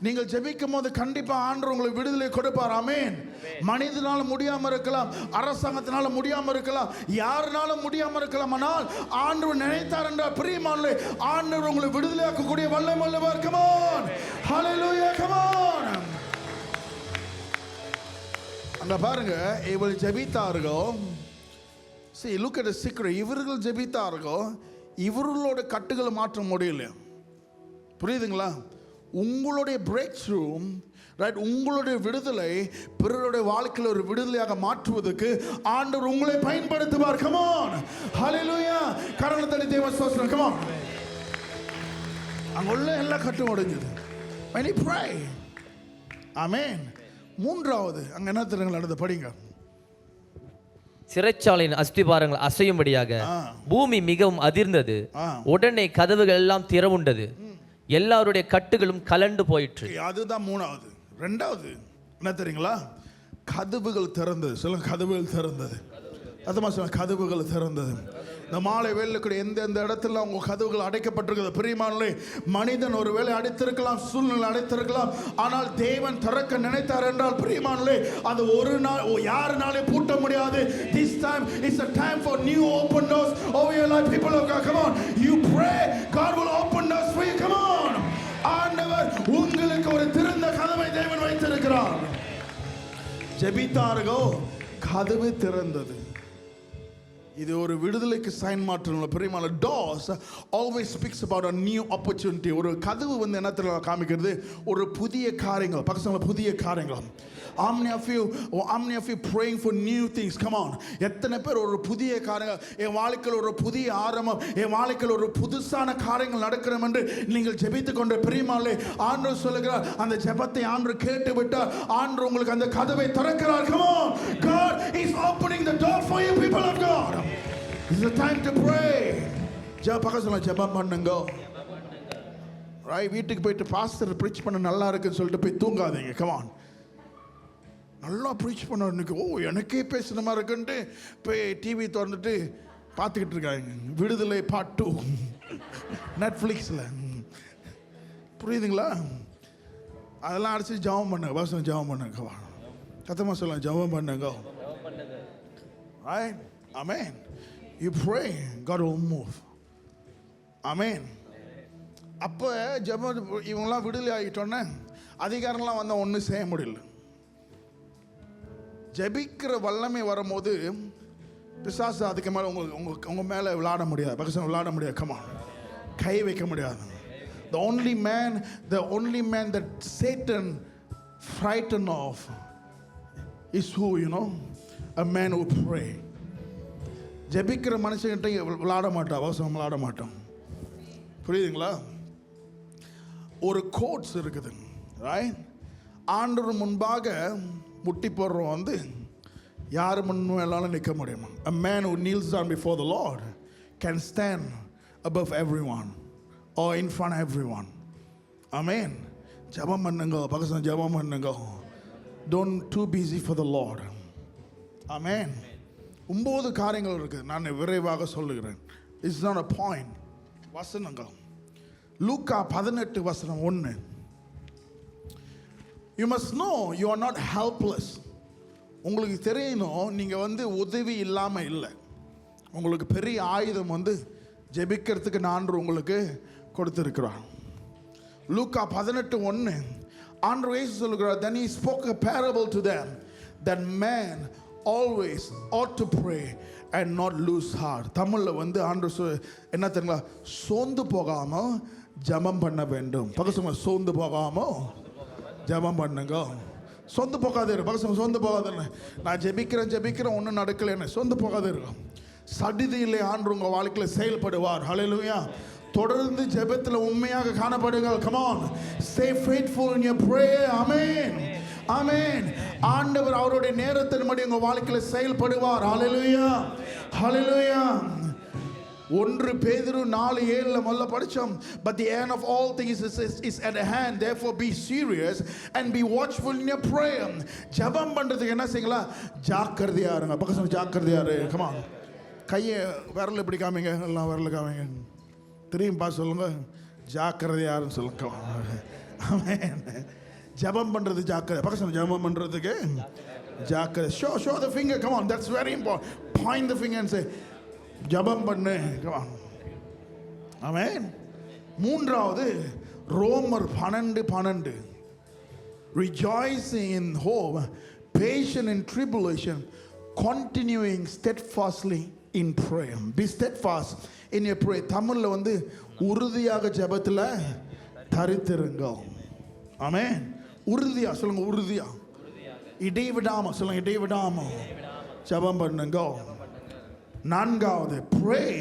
நீங்கள் ஜெபிக்கும் போது கண்டிப்பா ஆண்டவர் உங்களுக்கு விடுதலை கொடுப்பார். ஆமென். மனிதனால முடியாம இருக்கலாம், அரசாங்கத்தினால முடியாம இருக்கலாம், யாருனால முடியாம இருக்கலாம், ஆனால் ஆண்டவர் நினைத்தார் என்றால் பிரியமானவர்களே ஆண்டவர் உங்களை விடுதலையாக்கக்கூடிய வல்லமை உள்ளவர். come on, hallelujah. come on. அங்க பாருங்க, இவள் ஜெபித்தார்கள். see, look at the secret. இவர்கள் ஜெபித்தார்கள், இவர்களோட கட்டுகளை மாற்ற முடியல. புரியுதுங்களா? உங்களுடைய பிரேக் த்ரூ, ரைட், உங்களுடைய விடுதலை பிறருடைய வாழ்க்கையில் ஒரு விடுதலையாக மாற்றுவதற்கு ஆண்டவர் உங்களை பயன்படுத்துவார். come on, hallelujah. கரங்களை தேவன் ஸ்தோத்திரம். come on. அங்க உள்ள எல்லா கட்டும் உடைஞ்சது. when you pray, ஆமென். மூன்றாவது அங்க என்ன தெரியுங்களா நடந்து? படிங்க. சிறைச்சாலையின் அஸ்திபாரங்கள் அசையும்படியாக பூமி மிகவும் அதிர்ந்தது. உடனே கதவுகள் எல்லாம் திறவுண்டது, எல்லாருடைய கட்டுகளும் கலண்டு போயிற்று. அதுதான் மூணாவது. ரெண்டாவது என்ன தெரியுங்களா? கதவுகள் திறந்தது. சொல்லுங்க, கதவுகள் திறந்தது. அதுமா சொல்ல கதவுகள் திறந்தது. இந்த மாலை வேளைக்குள்ள எந்த இடத்துல உங்க கதவுகள் அடைக்கப்பட்டிருக்கிறது பிரியமானவர்களே, மனிதன் ஒருவேளை அடைத்திருக்கலாம், சூழ்நிலை அடைத்திருக்கலாம், ஆனால் தேவன் திறக்க நினைத்தார் என்றால் பிரியமானவர்களே, அது ஒரு நாள் யாருனாலே பூட்ட முடியாது. This time is a time for new open doors over your life. People of God, come on, you pray, God will open doors for you. Come on, ஆண்டவர் உங்களுக்கு ஒரு திறந்த கதவை தேவன் வைத்திருக்கிறார். ஜெபித்தார்களோ கதவு திறந்தது. இது ஒரு விடுதலைக்கு சைன் மாற்றம். பிரியமான doors always speaks about a new opportunity. ஒரு கதவு வந்து என்னத்துல காமிக்கிறது, ஒரு புதிய காரியங்கள், பக்கத்துல புதிய காரியங்கள். How many of you praying for new things? Come on, எத்தனை பேர் ஒரு புதிய காரியங்கள், என் வாழ்க்கையில் ஒரு புதிய ஆரம்பம், என் வாழ்க்கையில் ஒரு புதுசான காரியங்கள் நடக்கணும் என்று நீங்கள் ஜெபித்துக் கொண்ட பிரியமானே, ஆண்டவர் சொல்லுகிறார், அந்த ஜெபத்தை ஆண்டவர் கேட்டு விட்டார், ஆண்டவர் உங்களுக்கு அந்த கதவை திறக்கிறார். Come on, God is opening the door for you, people of God. It's the time to pray. ஜெபம் பண்ணுங்க. ரைட், வீட்டுக்கு போயிட்டு பாஸ்டர் ப்ரீச் பண்ண நல்லா இருக்குன்னு சொல்லிட்டு போய் தூங்காதீங்க. Come on, நல்லா ப்ரீச் பண்ண இன்னைக்கு எனக்கே பேசுன மாதிரி இருக்குன்ட்டு போய் டிவி திறந்துட்டு பார்த்துக்கிட்டு இருக்காங்க. விடுதலை பார்ட் 2 நெட்ஃப்ளிக்ஸில். புரியுதுங்களா? அதெல்லாம் அடிச்சு ஜெபம் பண்ணுங்க. வாசம் ஜெபம் பண்ணுங்க. கத்தமாக சொல்லுங்க, ஜெபம் பண்ணுங்க. Right? Amen. You pray, God will move. Amen. அப்போ ஜெபம் இவங்களாம் விடுதலை ஆகிட்டோன்னே அதிகாரம்லாம் வந்தால் ஒன்றும் செய்ய முடியல. ஜெபிக்கிற வல்லமை வரும்போது பிசாசு அதுக்கு மேலே உங்கள் மேலே விளையாட முடியாது. பக்கத்தில் விளையாட முடியாது. Come on, கை வைக்க முடியாது. The only man that Satan frightened of is who, you know? A man who pray. ஜெபிக்கிற மனுஷங்கிட்ட விளையாட மாட்டான், அவசரம் விளையாட மாட்டான். புரியுதுங்களா? ஒரு கோட்ஸ் இருக்குது, ரைட்? ஆண்டவர் முன்பாக முட்டி போடுறோம் வந்து யார் முன்னாலும் நிற்க முடியுமா? A man who kneels down before the Lord can stand above everyone or in front of everyone. Amen. ஜெபம் பண்ணுங்க, பக்கத்துல ஜெபம் பண்ணுங்க. Don't too busy for the Lord. Amen. 9 காரியங்கள் இருக்குது, நான் விரைவாக சொல்லுகிறேன். It's not a point. வசனங்கள் லூக்கா 18 வசனம் 1. You must know you are not helpless. உங்களுக்கு தெரியணும், நீங்கள் வந்து உதவி இல்லாமல் இல்லை. உங்களுக்கு பெரிய ஆயுதம் வந்து ஜெபிக்கிறதுக்கு ஆண்டவர் உங்களுக்கு கொடுத்திருக்கிறார். லூக்கா 18:1 ஆண்டவர் இயேசு சொல்கிறார், then he spoke a parable to them that man always ought to pray and not lose heart. தமிழில் வந்து ஆண்டவர் என்ன தெரியுங்களா, சோர்ந்து போகாமல் ஜெபம் பண்ண வேண்டும். பக்கத்துல சோர்ந்து போகாமல் ஜெபம் பண்ணுங்க. சொந்து போகாதே இரு. பக்கத்தில் சொந்து போகாத. நான் ஜெபிக்கிறேன் ஒன்றும் நடக்கலைன்னு சொந்து போகாதே இருக்கும். சடிதியிலே ஆண்டவர் உங்கள் வாழ்க்கையில் செயல்படுவார். ஹல்லேலூயா. தொடர்ந்து ஜெபத்தில் உண்மையாக காணப்படுங்கள். Come on, stay faithful in your prayer. Amen. Amen. ஆண்டவர் அவருடைய நேரத்தின்படி உங்கள் வாழ்க்கையில் செயல்படுவார். ஹல்லேலூயா, ஹல்லேலூயா. 1 பேதுரு 4:7 முதல்ல படிச்சோம். But the end of all things is at hand. Therefore be serious and be watchful in your prayer. ஜெபம் பண்றதுக்கு என்ன செய்யலாம்? ஜாக்கிரதையா இருங்க. பக்கத்துல ஜாக்கிரதையா இரு. Come on, கையை விரல் இப்படி காமிங்க, எல்லாம் விரல் காமிங்க. திரும்பி பார்த்து சொல்லுங்க, ஜாக்கிரதையா இருன்னு சொல்லுங்க. Amen. ஜெபம் பண்றது ஜாக்கிரதை. பக்கத்துல ஜெபம் பண்றதுக்கு ஜாக்கிரதை. Show the finger. Come on, that's very important. Point the finger and say, ஜெபம் பண்ணு. ஆமென். 3வது ரோமர் 12:12 rejoicing in hope, patient in tribulation, continuing steadfastly in prayer. Be steadfast in your prayer. தமிழ்ல வந்து உறுதியாக ஜெபத்துல தரித்திருங்க. ஆமென். உறுதியா சொல்லுங்க, உறுதியா. இடைவிடாம சொல்லுங்க, இடைவிடாம ஜெபம் பண்ணுங்க. 4வது pray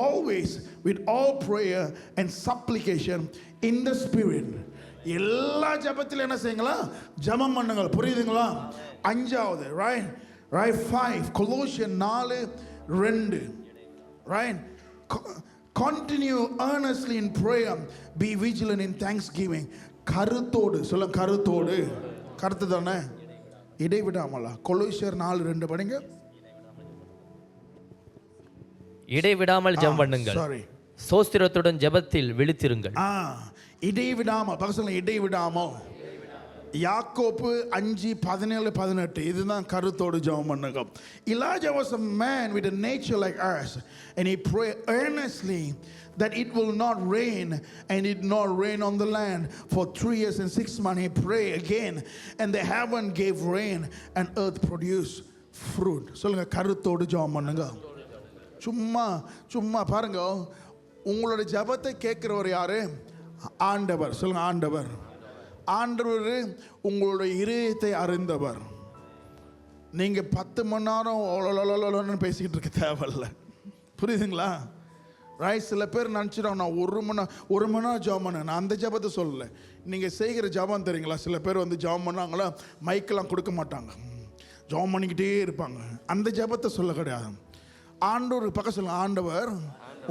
always with all prayer and supplication in the spirit. எல்லா ஜெபத்திலும் என்ன செய்யுங்களா? ஜெபம் பண்ணுங்க. புரியுதுங்களா? 5வது right 5 Colossians 4:2 right, continue earnestly in prayer, be vigilant in thanksgiving. கருத்தோடு சொல்லுங்க, கருத்தோடு. கருத்து தானே, இடைவிடாமலா. கொலோசியர் 4:2 படிங்க. இடைவிடாமல் ஜெபம் பண்ணுங்கள். சாரி, சோஸ்திரத்துடன் ஜெபத்தில் விழித்திருங்கள். இடைவிடாமல் பக்கத்தில் இடைவிடாமல். யாக்கோப்பு 5:17-18 இதுதான் கருத்தோடு ஜெபம் பண்ணுங்க. Elijah was a man with a nature like ours, and he prayed earnestly that it will not rain, and it not rain on the land for 3 years and 6 months. He prayed again, and the heaven gave rain, and earth produced fruit. சொல்லுங்க, கருத்தோடு ஜெபம் பண்ணுங்க. சும்மா பாருங்க, உங்களோட ஜெபத்தை கேட்கிறவர் யாரு? ஆண்டவர். சொல்லுங்க, ஆண்டவர். ஆண்டவர் உங்களுடைய இதயத்தை அறிந்தவர். நீங்க 10 மணி நேரம் பேசிக்கிட்டு இருக்க தேவையில்ல. புரியுதுங்களா? ரைட். சில பேர் நினச்சிடும் நான் ஒரு மணி நேரம் ஜாம் பண்ண. நான் அந்த ஜபத்தை சொல்லலை. நீங்கள் செய்கிற ஜபம் தெரியுங்களா? சில பேர் வந்து ஜாம் பண்ணாங்களா மைக்கெல்லாம் கொடுக்க மாட்டாங்க, ஜாம் பண்ணிக்கிட்டே இருப்பாங்க. அந்த ஜபத்தை சொல்ல கிடையாது. ஆண்டவர் பக்கம் சொல்லுங்க, ஆண்டவர்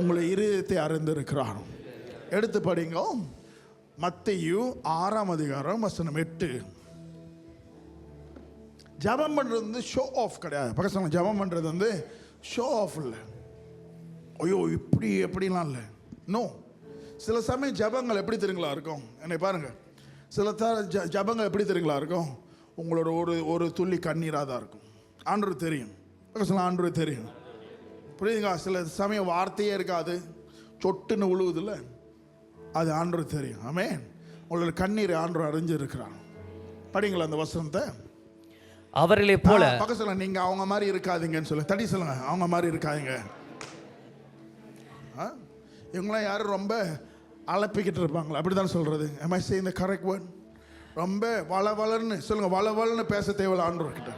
உங்களை இருதயத்தை அறிந்திருக்கிறார். எடுத்து படிங்க, மத்தேயு 6:8. ஜபம் பண்ணுறது வந்து ஷோ ஆஃப் கிடையாது. பக்கம் சொல்லுங்க, ஜபம் பண்ணுறது வந்து ஷோ ஆஃப் இல்லை. ஐயோ இப்படி எப்படிலாம் இல்லை. நோ. சில சமயம் ஜபங்கள் எப்படி தெரியுங்களா இருக்கும்? என்னை பாருங்கள், சில ஜபங்கள் எப்படி தெரியுங்களா இருக்கும்? உங்களோட ஒரு துள்ளி கண்ணீராக தான் இருக்கும். ஆண்டவர் தெரியும். சில ஆண்டவர் தெரியும். புரியுதுங்களா? சில சமயம் வார்த்தையே இருக்காது, சொட்டுன்னு உழுவுதில்ல, அது ஆண்டவர் தெரியும். ஆமென். உங்களோட கண்ணீரை ஆண்டவர் அறிஞ்சிருக்கிறான். படிங்களா அந்த வசனத்தை? அவர்களே போல பக்கம் சொல்லுங்க, நீங்க அவங்க மாதிரி இருக்காதீங்கன்னு சொல்லுங்க. தடி சொல்லுங்க, அவங்க மாதிரி இருக்காதீங்க. இவங்களாம் யாரும் ரொம்ப அலப்பிக்கிட்டு இருப்பாங்களா? அப்படி தான் சொல்கிறது. am I saying the correct word? ரொம்ப வளவளன்னு சொல்லுங்க, வளவளன்னு பேச தேவையில்ல ஆண்டவர்கிட்ட.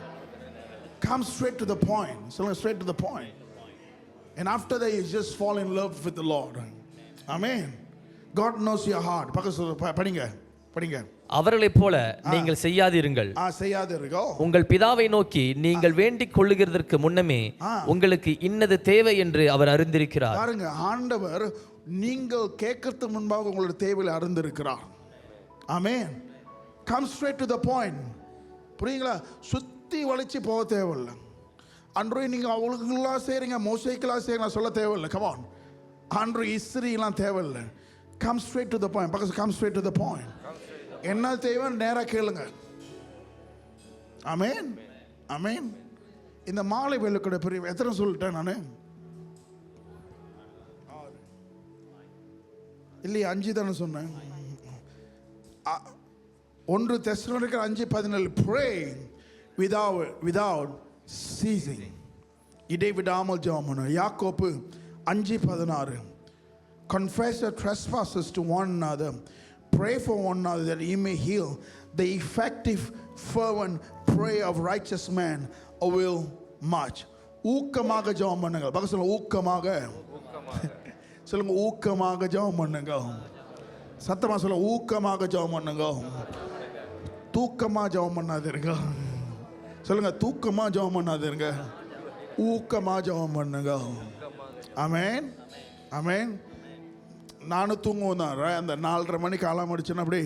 Come straight to the point. சொல்லுங்க, straight to the point. And after that you just fall in love with the Lord. Amen. God knows your heart. படிங்க. அவர்களைப் போல நீங்கள் செய்யாதிருங்கள். செய்யாதிருங்கள். உங்கள் பிதாவை நோக்கி நீங்கள் வேண்டிக் கொள்ளுகிறதற்கு முன்னமே உங்களுக்கு இன்னது தேவை என்று அவர் அறிந்திருக்கிறார். பாருங்க, ஆண்டவர் நீங்கள் கேட்கறதுக்கு முன்பாக உங்களுடைய தேவையை அறிந்திருக்கிறார். ஆமென். Come straight to the point. புரியுங்களா? சுத்தி வளைச்சு போக தேவையில்லை. அன்றே நீங்கள் அவங்களுக்கெல்லாம் செய்கிறீங்க, மோசைக்கெல்லாம் செய்கிறீங்க சொல்ல தேவையில்லை. Come on. அன்று இஸ்ரீலாம் தேவையில்லை. Come straight to the point. பக்கத்து come straight to the point. என்ன தேவை நேராக கேளுங்க. ஆமென். ஆமென். இந்த மாலை வேலைக்கூட பெரிய எத்தனை சொல்லிட்டேன் நான்? இல்லையா? 5 தானே சொன்னேன். 1 தெசலோனிக்கர் 5:17 pray without ceasing. இடைவிடாமல் ஜெபம் பண்ணு. யாக்கோப்பு 5:16 confess your trespasses to one another, pray for one another that he may heal. The effective fervent prayer of righteous man avail much. ஊக்கமாக ஜெபம் பண்ணுங்க. பக்கத்துல சொல்லுங்க, ஊக்கமாக. சொல்லுங்க, ஊக்கமாக ஜெபம் பண்ணுங்க. சத்தமா சொல்லுங்க, ஊக்கமாக ஜெபம் பண்ணுங்க. தூக்கமா ஜெபம் பண்ணாதீங்க. சொல்லுங்க, தூக்கமா ஜெபம் பண்ணாதீங்க, ஊக்கமா ஜெபம் பண்ணுங்க. ஆமென். ஆமென். நானும் தூங்குவோம் தான். அந்த 4:30 மணிக்கு அலாம் அடிச்சுன்னா அப்படி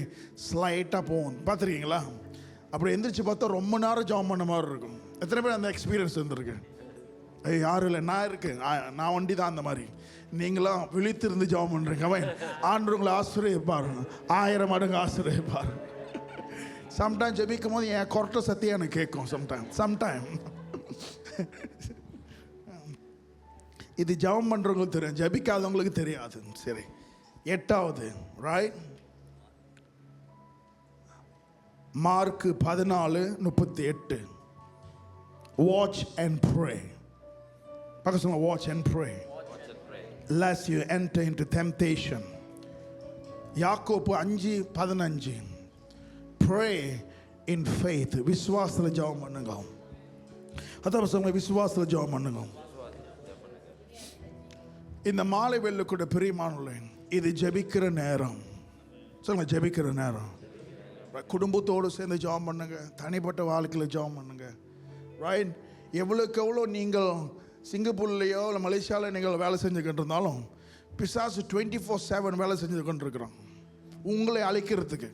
ஸ்லைட்டாக போவோம். பார்த்துருக்கீங்களா? அப்படி எந்திரிச்சு பார்த்தா ரொம்ப நேரம் ஜாம் பண்ண மாதிரி இருக்கும். எத்தனை பேர் அந்த எக்ஸ்பீரியன்ஸ் இருந்திருக்கு? யாரும் இல்லை, நான் இருக்கேன். நான் வண்டி தான் அந்த மாதிரி. நீங்களாம் விழித்திருந்து ஜாம் பண்ணுறீங்க. அவன் ஆண்டு உங்களை ஆசிரியப்பார், 1000 மடங்கு ஆசிரியப்பார். சம்டைம் ஜெபிக்கும் போது என் கொரட்ட சத்தியம் எனக்கு கேட்கும். சம்டைம் இது ஜெபம் பண்ணுறவங்களுக்கு தெரியும், ஜெபிக்காதவங்களுக்கு தெரியாது. சரி, 8வது right. Mark 14:38 watch and pray. பக்கத்துல சொல்லுங்க, watch and pray lest you enter into temptation. யாக்கோப்பு 5:15 pray in faith. விசுவாசத்தில் ஜெபம் பண்ணுங்க. அதான் சொல்லுங்க, விசுவாசத்தில் ஜெபம் பண்ணுங்க. இந்த மாலை வேளை கூட பிரியமானவர்களே, இது ஜெபிக்கிற நேரம். சொல்லுங்க, ஜெபிக்கிற நேரம். குடும்பத்தோடு சேர்ந்து ஜெபம் பண்ணுங்க, தனிப்பட்ட வாழ்க்கையில் ஜெபம் பண்ணுங்க. ரைட். எவ்வளோக்கு எவ்வளோ நீங்கள் சிங்கப்பூர்லேயோ இல்லை மலேசியாவில் நீங்கள் வேலை செஞ்சுக்கிட்டு இருந்தாலும் பிசாசு 24/7 வேலை செஞ்சுக்கிட்டு இருக்கிறோம் உங்களை அழிக்கிறதுக்கு.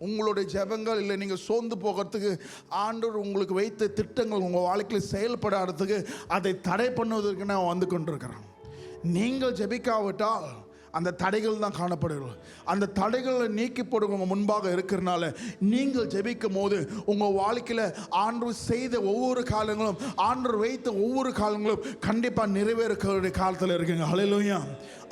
உங்களுடைய ஜெபங்கள் இல்லை நீங்கள் சோர்ந்து போகிறதுக்கு, ஆண்டவர் உங்களுக்கு வைத்த திட்டங்கள் உங்கள் வாழ்க்கையில் செயல்படாததுக்கு, அதை தடை பண்ணுவதற்கு நான் வந்து கொண்டிருக்கிறேன். நீங்கள் ஜெபிக்காவிட்டால் அந்த தடைகள் தான் காணப்படுகிறது. அந்த தடைகளை நீக்கி போடுங்க முன்பாக இருக்கிறனால நீங்கள் ஜெபிக்கும் போது உங்கள் வாழ்க்கையில் ஆண்டவர் செய்த ஒவ்வொரு காலங்களும், ஆண்டவர் வைத்த ஒவ்வொரு காலங்களும் கண்டிப்பாக நிறைவேறக்கூடிய காலத்தில் இருக்குங்க. ஹல்லேலூயா,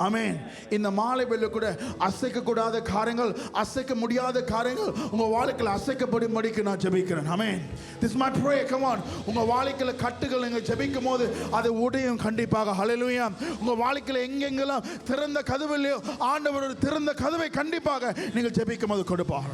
ஆமென். இந்த மாலை வேளை கூட அசைக்கக்கூடாத காரியங்கள், அசைக்க முடியாத காரியங்கள் உங்கள் வாழ்க்கையில் அசைக்கப்படும்படிக்கு நான் ஜெபிக்கிறேன். Amen. This my prayer. Come on. உங்கள் வாழ்க்கையில் கட்டுகள் நீங்கள் ஜெபிக்கும் போது அது உடையும் கண்டிப்பாக. ஹல்லேலூயா. உங்கள் வாழ்க்கையில் எங்கெங்கெல்லாம் திறந்த கதவு இல்லையோ ஆண்டவர் திறந்த கதவை கண்டிப்பாக நீங்கள் ஜெபிக்கும் போது கொடுப்பார்.